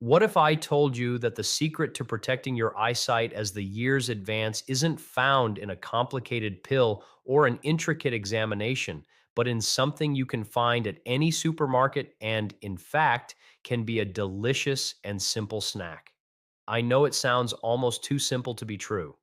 What if I told you that the secret to protecting your eyesight as the years advance isn't found in a complicated pill or an intricate examination, but in something you can find at any supermarket and, in fact, can be a delicious and simple snack? I know it sounds almost too simple to be true.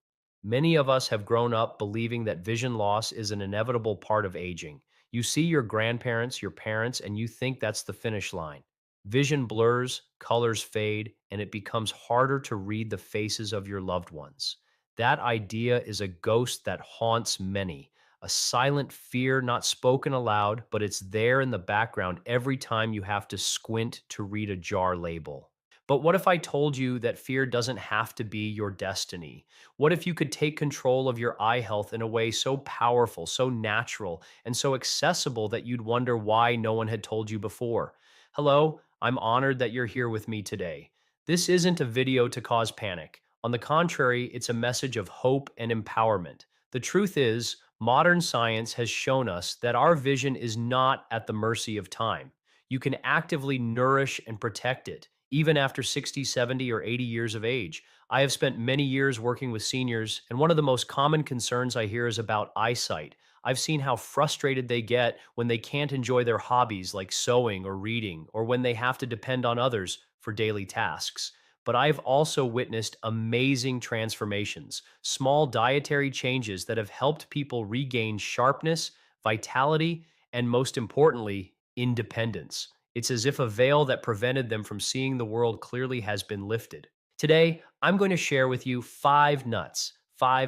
Many of us have grown up believing that vision loss is an inevitable part of aging. You see your grandparents, your parents, and you think that's the finish line. Vision blurs, colors fade, and it becomes harder to read the faces of your loved ones. That idea is a ghost that haunts many, a silent fear not spoken aloud, but it's there in the background every time you have to squint to read a jar label. But what if I told you that fear doesn't have to be your destiny? What if you could take control of your eye health in a way so powerful, so natural, and so accessible that you'd wonder why no one had told you before? Hello, I'm honored that you're here with me today. This isn't a video to cause panic. On the contrary, it's a message of hope and empowerment. The truth is, modern science has shown us that our vision is not at the mercy of time. You can actively nourish and protect it, even after 60, 70, or 80 years of age. I have spent many years working with seniors, and one of the most common concerns I hear is about eyesight. I've seen how frustrated they get when they can't enjoy their hobbies like sewing or reading, or when they have to depend on others for daily tasks. But I've also witnessed amazing transformations, small dietary changes that have helped people regain sharpness, vitality, and most importantly, independence. It's as if a veil that prevented them from seeing the world clearly has been lifted. Today, I'm going to share with you five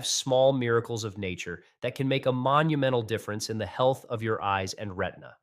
small miracles of nature that can make a monumental difference in the health of your eyes and retina.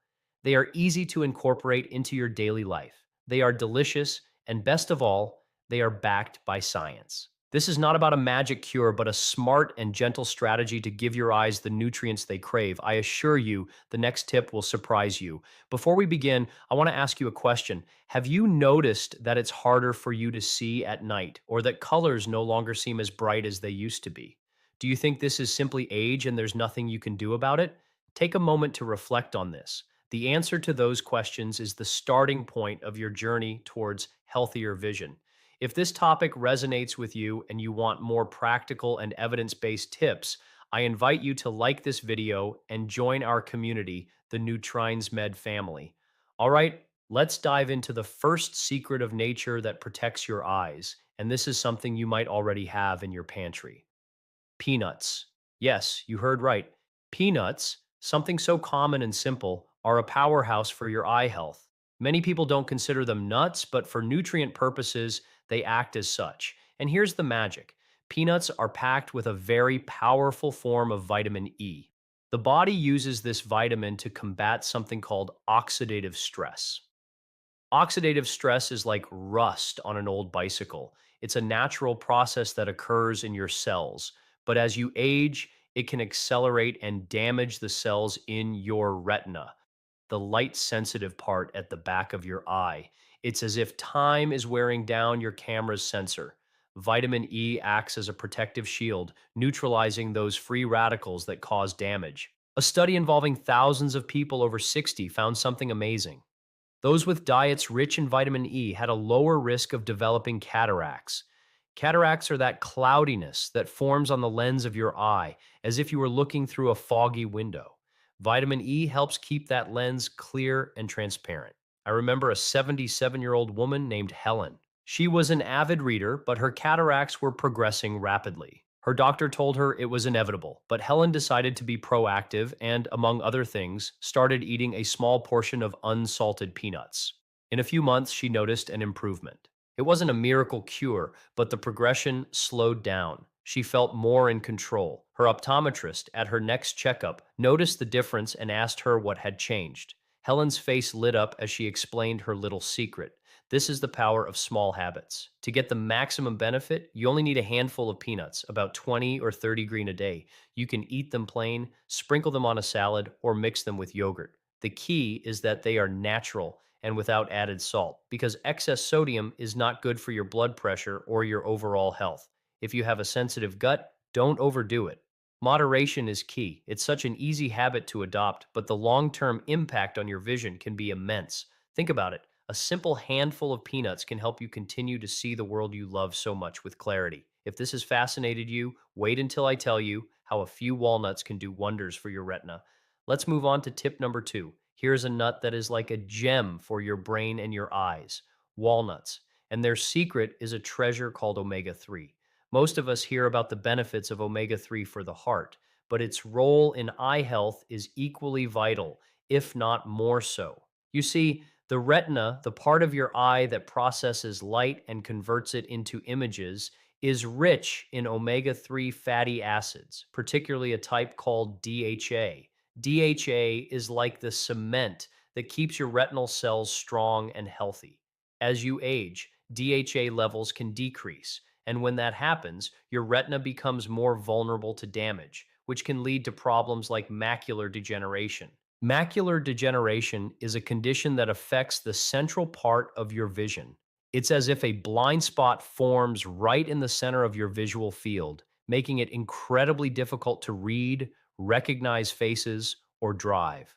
They are easy to incorporate into your daily life. They are delicious, and best of all, they are backed by science. This is not about a magic cure, but a smart and gentle strategy to give your eyes the nutrients they crave. I assure you, the next tip will surprise you. Before we begin, I want to ask you a question. Have you noticed that it's harder for you to see at night, or that colors no longer seem as bright as they used to be? Do you think this is simply age and there's nothing you can do about it? Take a moment to reflect on this. The answer to those questions is the starting point of your journey towards healthier vision. If this topic resonates with you and you want more practical and evidence-based tips, I invite you to like this video and join our community, the Nutrines Med family. All right, let's dive into the first secret of nature that protects your eyes, and this is something you might already have in your pantry. Peanuts. Yes, you heard right. Peanuts, something so common and simple, are a powerhouse for your eye health. Many people don't consider them nuts, but for nutrient purposes, they act as such. And here's the magic. Peanuts are packed with a very powerful form of vitamin E. The body uses this vitamin to combat something called oxidative stress. Oxidative stress is like rust on an old bicycle. It's a natural process that occurs in your cells. But as you age, it can accelerate and damage the cells in your retina, the light sensitive part at the back of your eye. It's as if time is wearing down your camera's sensor. Vitamin E acts as a protective shield, neutralizing those free radicals that cause damage. A study involving thousands of people over 60 found something amazing. Those with diets rich in vitamin E had a lower risk of developing cataracts. Cataracts are that cloudiness that forms on the lens of your eye, as if you were looking through a foggy window. Vitamin E helps keep that lens clear and transparent. I remember a 77-year-old woman named Helen. She was an avid reader, but her cataracts were progressing rapidly. Her doctor told her it was inevitable, but Helen decided to be proactive and, among other things, started eating a small portion of unsalted peanuts. In a few months, she noticed an improvement. It wasn't a miracle cure, but the progression slowed down. She felt more in control. Her optometrist, at her next checkup, noticed the difference and asked her what had changed. Helen's face lit up as she explained her little secret. This is the power of small habits. To get the maximum benefit, you only need a handful of peanuts, about 20 or 30 green a day. You can eat them plain, sprinkle them on a salad, or mix them with yogurt. The key is that they are natural and without added salt, because excess sodium is not good for your blood pressure or your overall health. If you have a sensitive gut, don't overdo it. Moderation is key. It's such an easy habit to adopt, but the long term impact on your vision can be immense. Think about it. A simple handful of peanuts can help you continue to see the world you love so much with clarity. If this has fascinated you, wait until I tell you how a few walnuts can do wonders for your retina. Let's move on to tip number 2. Here's a nut that is like a gem for your brain and your eyes: walnuts. And their secret is a treasure called omega 3. Most of us hear about the benefits of omega 3 for the heart, but its role in eye health is equally vital, if not more so. You see, the retina, the part of your eye that processes light and converts it into images, is rich in omega 3 fatty acids, particularly a type called DHA. DHA is like the cement that keeps your retinal cells strong and healthy. As you age, DHA levels can decrease, and when that happens, your retina becomes more vulnerable to damage, which can lead to problems like macular degeneration. Macular degeneration is a condition that affects the central part of your vision. It's as if a blind spot forms right in the center of your visual field, making it incredibly difficult to read, recognize faces, or drive.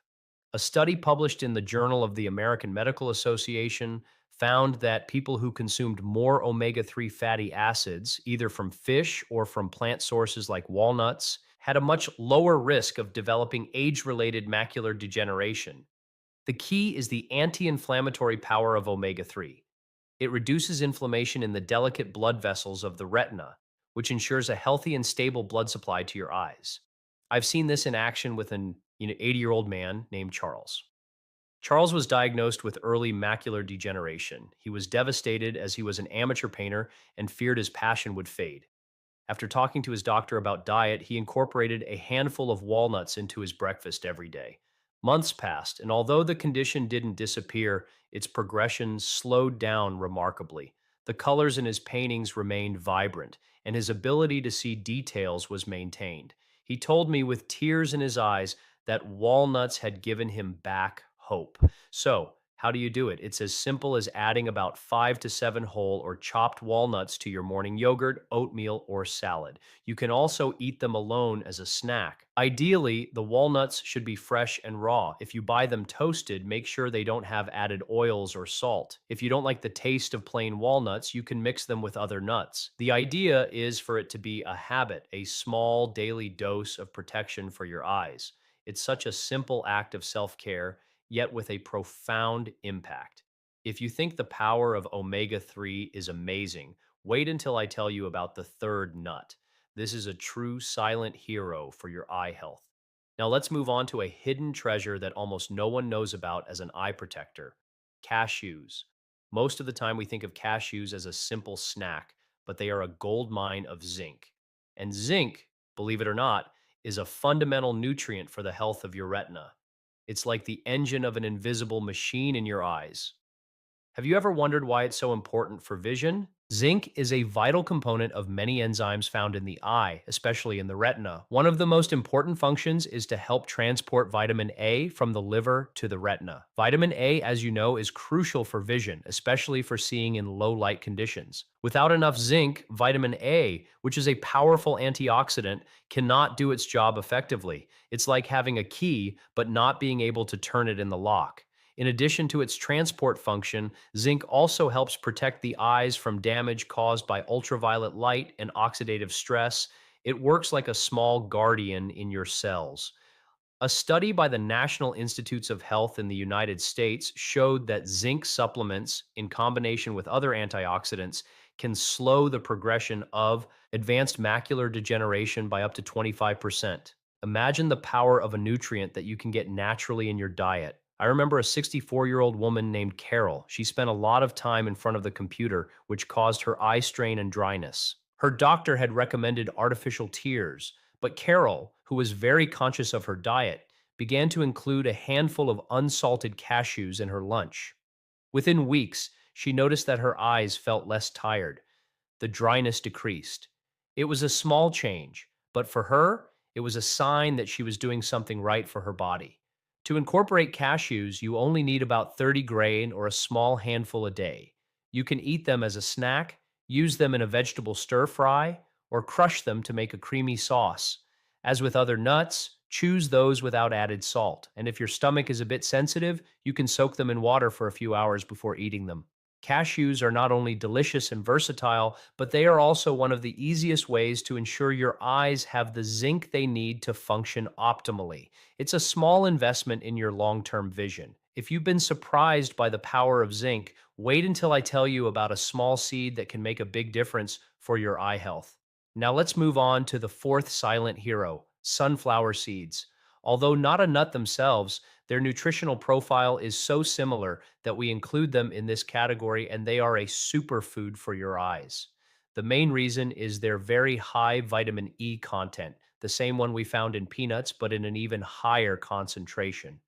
A study published in the Journal of the American Medical Association found that people who consumed more omega 3 fatty acids, either from fish or from plant sources like walnuts, had a much lower risk of developing age related macular degeneration. The key is the anti inflammatory power of omega 3. It reduces inflammation in the delicate blood vessels of the retina, which ensures a healthy and stable blood supply to your eyes. I've seen this in action with an 80-year-old man named Charles. Charles was diagnosed with early macular degeneration. He was devastated as he was an amateur painter and feared his passion would fade. After talking to his doctor about diet, he incorporated a handful of walnuts into his breakfast every day. Months passed, and although the condition didn't disappear, its progression slowed down remarkably. The colors in his paintings remained vibrant, and his ability to see details was maintained. He told me with tears in his eyes that walnuts had given him back hope. So, how do you do it? It's as simple as adding about 5 to 7 whole or chopped walnuts to your morning yogurt, oatmeal, or salad. You can also eat them alone as a snack. Ideally, the walnuts should be fresh and raw. If you buy them toasted, make sure they don't have added oils or salt. If you don't like the taste of plain walnuts, you can mix them with other nuts. The idea is for it to be a habit, a small daily dose of protection for your eyes. It's such a simple act of self care, yet with a profound impact. If you think the power of omega 3 is amazing, wait until I tell you about the third nut. This is a true silent hero for your eye health. Now let's move on to a hidden treasure that almost no one knows about as an eye protector: cashews. Most of the time we think of cashews as a simple snack, but they are a gold mine of zinc. And zinc, believe it or not, is a fundamental nutrient for the health of your retina. It's like the engine of an invisible machine in your eyes. Have you ever wondered why it's so important for vision? Zinc is a vital component of many enzymes found in the eye, especially in the retina. One of the most important functions is to help transport vitamin A from the liver to the retina. Vitamin A, as you know, is crucial for vision, especially for seeing in low light conditions. Without enough zinc, vitamin A, which is a powerful antioxidant, cannot do its job effectively. It's like having a key, but not being able to turn it in the lock. In addition to its transport function, zinc also helps protect the eyes from damage caused by ultraviolet light and oxidative stress. It works like a small guardian in your cells. A study by the National Institutes of Health in the United States showed that zinc supplements, in combination with other antioxidants, can slow the progression of advanced macular degeneration by up to 25%. Imagine the power of a nutrient that you can get naturally in your diet. I remember a 64-year-old woman named Carol. She spent a lot of time in front of the computer, which caused her eye strain and dryness. Her doctor had recommended artificial tears, but Carol, who was very conscious of her diet, began to include a handful of unsalted cashews in her lunch. Within weeks, she noticed that her eyes felt less tired. The dryness decreased. It was a small change, but for her, it was a sign that she was doing something right for her body. To incorporate cashews, you only need about 30 grain or a small handful a day. You can eat them as a snack, use them in a vegetable stir fry, or crush them to make a creamy sauce. As with other nuts, Choose those without added salt. And if your stomach is a bit sensitive, you can soak them in water for a few hours before eating them. Cashews are not only delicious and versatile, but they are also one of the easiest ways to ensure your eyes have the zinc they need to function optimally. It's a small investment in your long term vision. If you've been surprised by the power of zinc, wait until I tell you about a small seed that can make a big difference for your eye health. Now let's move on to the fourth silent hero, sunflower seeds. Although not a nut themselves, their nutritional profile is so similar that we include them in this category, and they are a superfood for your eyes. The main reason is their very high vitamin E content, the same one we found in peanuts, but in an even higher concentration.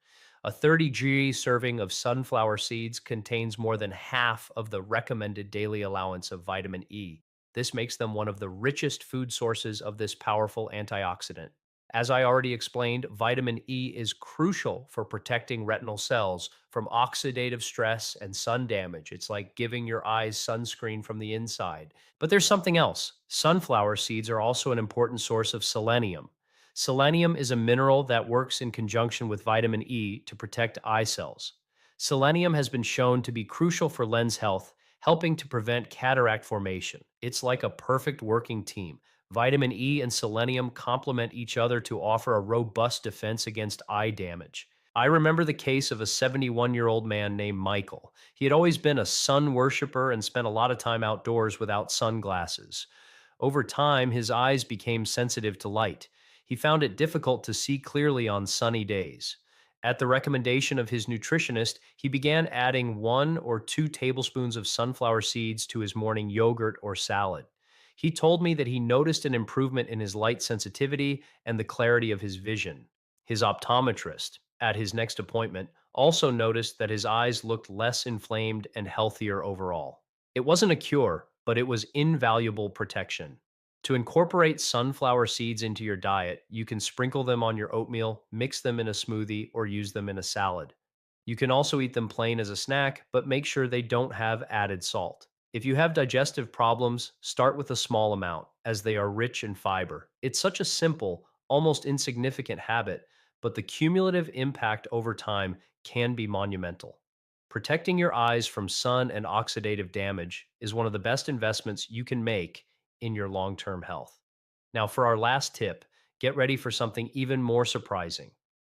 A 30-g serving of sunflower seeds contains more than half of the recommended daily allowance of vitamin E. This makes them one of the richest food sources of this powerful antioxidant. As I already explained, vitamin E is crucial for protecting retinal cells from oxidative stress and sun damage. It's like giving your eyes sunscreen from the inside. But there's something else. Sunflower seeds are also an important source of selenium. Selenium is a mineral that works in conjunction with vitamin E to protect eye cells. Selenium has been shown to be crucial for lens health, helping to prevent cataract formation. It's like a perfect working team. Vitamin E and selenium complement each other to offer a robust defense against eye damage. I remember the case of a 71-year-old man named Michael. He had always been a sun worshiper and spent a lot of time outdoors without sunglasses. Over time, his eyes became sensitive to light. He found it difficult to see clearly on sunny days. At the recommendation of his nutritionist, he began adding 1 or 2 tablespoons of sunflower seeds to his morning yogurt or salad. He told me that he noticed an improvement in his light sensitivity and the clarity of his vision. His optometrist, at his next appointment, also noticed that his eyes looked less inflamed and healthier overall. It wasn't a cure, but it was invaluable protection. To incorporate sunflower seeds into your diet, you can sprinkle them on your oatmeal, mix them in a smoothie, or use them in a salad. You can also eat them plain as a snack, but make sure they don't have added salt. If you have digestive problems, start with a small amount, as they are rich in fiber. It's such a simple, almost insignificant habit, but the cumulative impact over time can be monumental. Protecting your eyes from sun and oxidative damage is one of the best investments you can make in your long term health. Now, for our last tip, get ready for something even more surprising,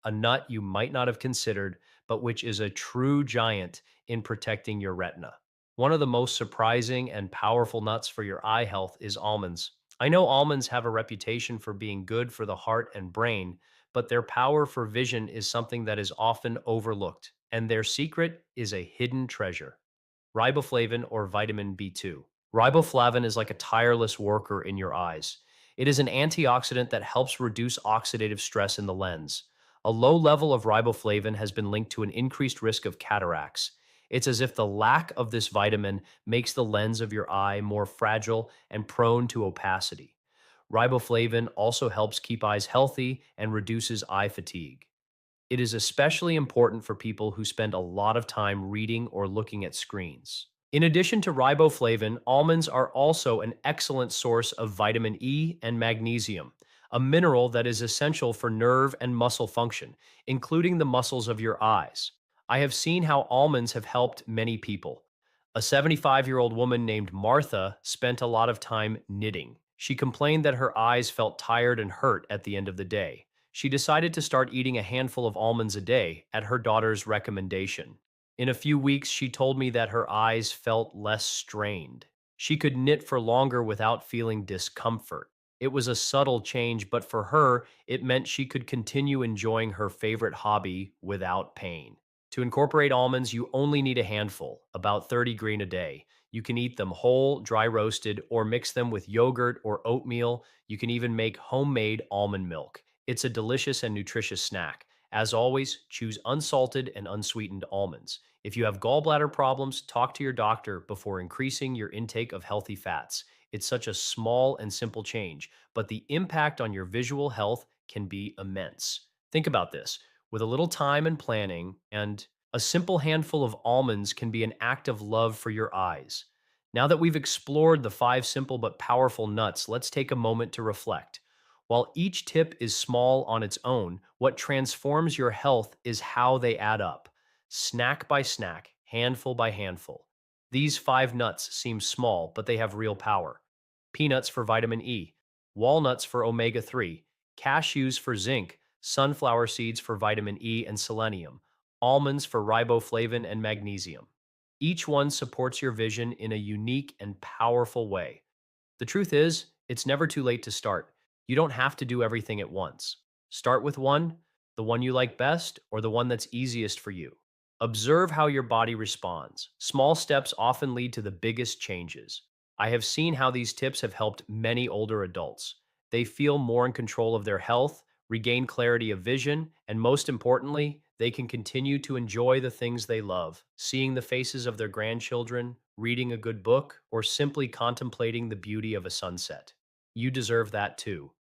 a nut you might not have considered, but which is a true giant in protecting your retina. One of the most surprising and powerful nuts for your eye health is almonds. I know almonds have a reputation for being good for the heart and brain, but their power for vision is something that is often overlooked, and their secret is a hidden treasure: riboflavin or vitamin B2. Riboflavin is like a tireless worker in your eyes. It is an antioxidant that helps reduce oxidative stress in the lens. A low level of riboflavin has been linked to an increased risk of cataracts. It's as if the lack of this vitamin makes the lens of your eye more fragile and prone to opacity. Riboflavin also helps keep eyes healthy and reduces eye fatigue. It is especially important for people who spend a lot of time reading or looking at screens. In addition to riboflavin, almonds are also an excellent source of vitamin E and magnesium, a mineral that is essential for nerve and muscle function, including the muscles of your eyes. I have seen how almonds have helped many people. A 75-year-old woman named Martha spent a lot of time knitting. She complained that her eyes felt tired and hurt at the end of the day. She decided to start eating a handful of almonds a day at her daughter's recommendation. In a few weeks, she told me that her eyes felt less strained. She could knit for longer without feeling discomfort. It was a subtle change, but for her, it meant she could continue enjoying her favorite hobby without pain. To incorporate almonds, you only need a handful, about 30 green a day. You can eat them whole, dry roasted, or mix them with yogurt or oatmeal. You can even make homemade almond milk. It's a delicious and nutritious snack. As always, choose unsalted and unsweetened almonds. If you have gallbladder problems, talk to your doctor before increasing your intake of healthy fats. It's such a small and simple change, but the impact on your visual health can be immense. Think about this. With a little time and planning, and a simple handful of almonds can be an act of love for your eyes. Now that we've explored the 5 simple but powerful nuts, let's take a moment to reflect. While each tip is small on its own, what transforms your health is how they add up, snack by snack, handful by handful. These 5 nuts seem small, but they have real power. Peanuts for vitamin E, walnuts for omega 3, cashews for zinc, sunflower seeds for vitamin E and selenium, almonds for riboflavin and magnesium. Each one supports your vision in a unique and powerful way. The truth is, it's never too late to start. You don't have to do everything at once. Start with one, the one you like best, or the one that's easiest for you. Observe how your body responds. Small steps often lead to the biggest changes. I have seen how these tips have helped many older adults. They feel more in control of their health, regain clarity of vision, and most importantly, they can continue to enjoy the things they love, seeing the faces of their grandchildren, reading a good book, or simply contemplating the beauty of a sunset. You deserve that too.